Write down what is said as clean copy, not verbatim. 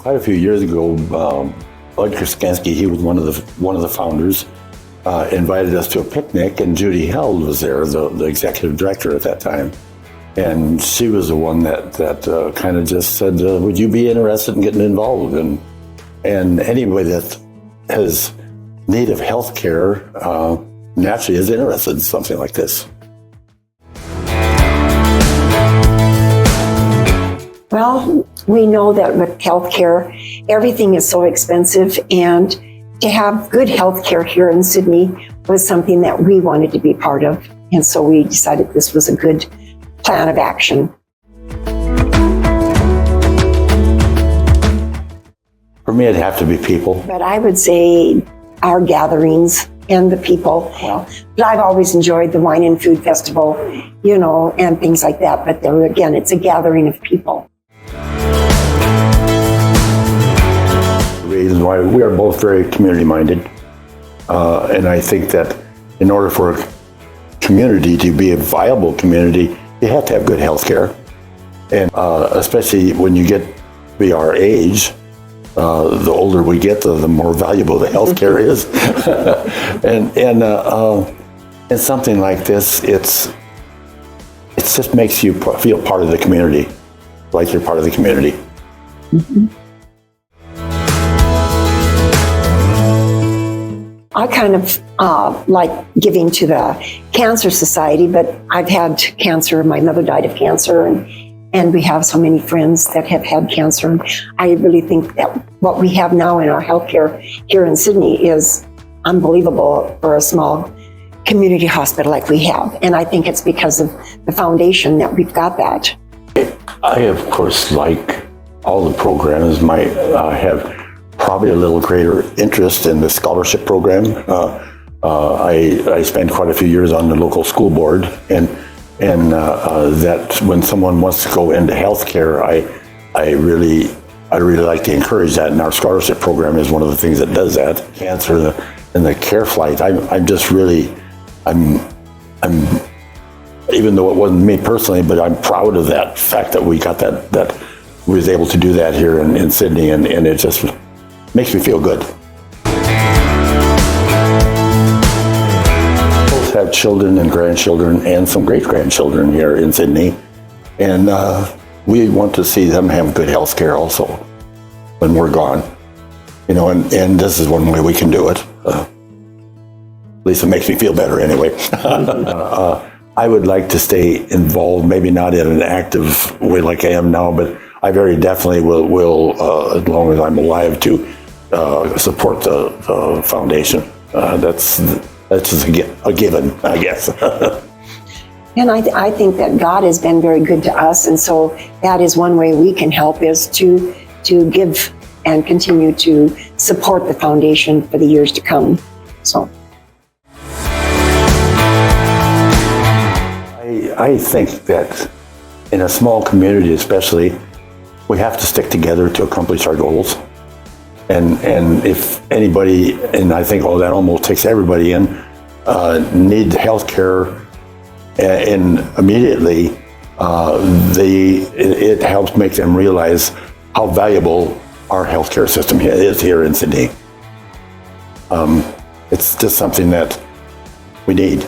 Quite a few years ago, Bud Krasinski, he was one of the founders, invited us to a picnic, and Judy Held was there, the executive director at that time. And she was the one that kind of just said, would you be interested in getting involved? And anybody that has need of health care naturally is interested in something like this. Well, we know that with healthcare, everything is so expensive, and to have good healthcare here in Sydney was something that we wanted to be part of. And so we decided this was a good plan of action. For me, it'd have to be people. But I would say our gatherings and the people. Well, but I've always enjoyed the Wine and Food Festival, and things like that. But there again, it's a gathering of people. Reason why we are both very community-minded, and I think that in order for a community to be a viable community, you have to have good health care, and especially when you get to be our age, the older we get, the more valuable the health care is. and something like this, it just makes you feel part of the community, like you're part of the community. Mm-hmm. I kind of like giving to the Cancer Society, but I've had cancer. My mother died of cancer, and we have so many friends that have had cancer. I really think that what we have now in our healthcare here in Sydney is unbelievable for a small community hospital like we have. And I think it's because of the foundation that we've got that. I, of course, like all the programs, might have probably a little greater interest in the scholarship program. I spent quite a few years on the local school board, and that when someone wants to go into healthcare, I really like to encourage that, and our scholarship program is one of the things that does that. Cancer and the care flight, I'm even though it wasn't me personally, but I'm proud of that fact that we got that we was able to do that here in Sydney, and it just makes me feel good. Both have children and grandchildren and some great-grandchildren here in Sydney, and we want to see them have good health care also when we're gone. And this is one way we can do it. At least it makes me feel better anyway. I would like to stay involved, maybe not in an active way like I am now, but I very definitely will as long as I'm alive, to support the foundation. That's just a given, I guess. And I think that God has been very good to us, and so that is one way we can help, is to give and continue to support the foundation for the years to come. So I think that in a small community especially, we have to stick together to accomplish our goals. And if anybody, and I think that almost takes everybody in, need health care and immediately, it helps make them realize how valuable our healthcare system is here in Sydney. It's just something that we need.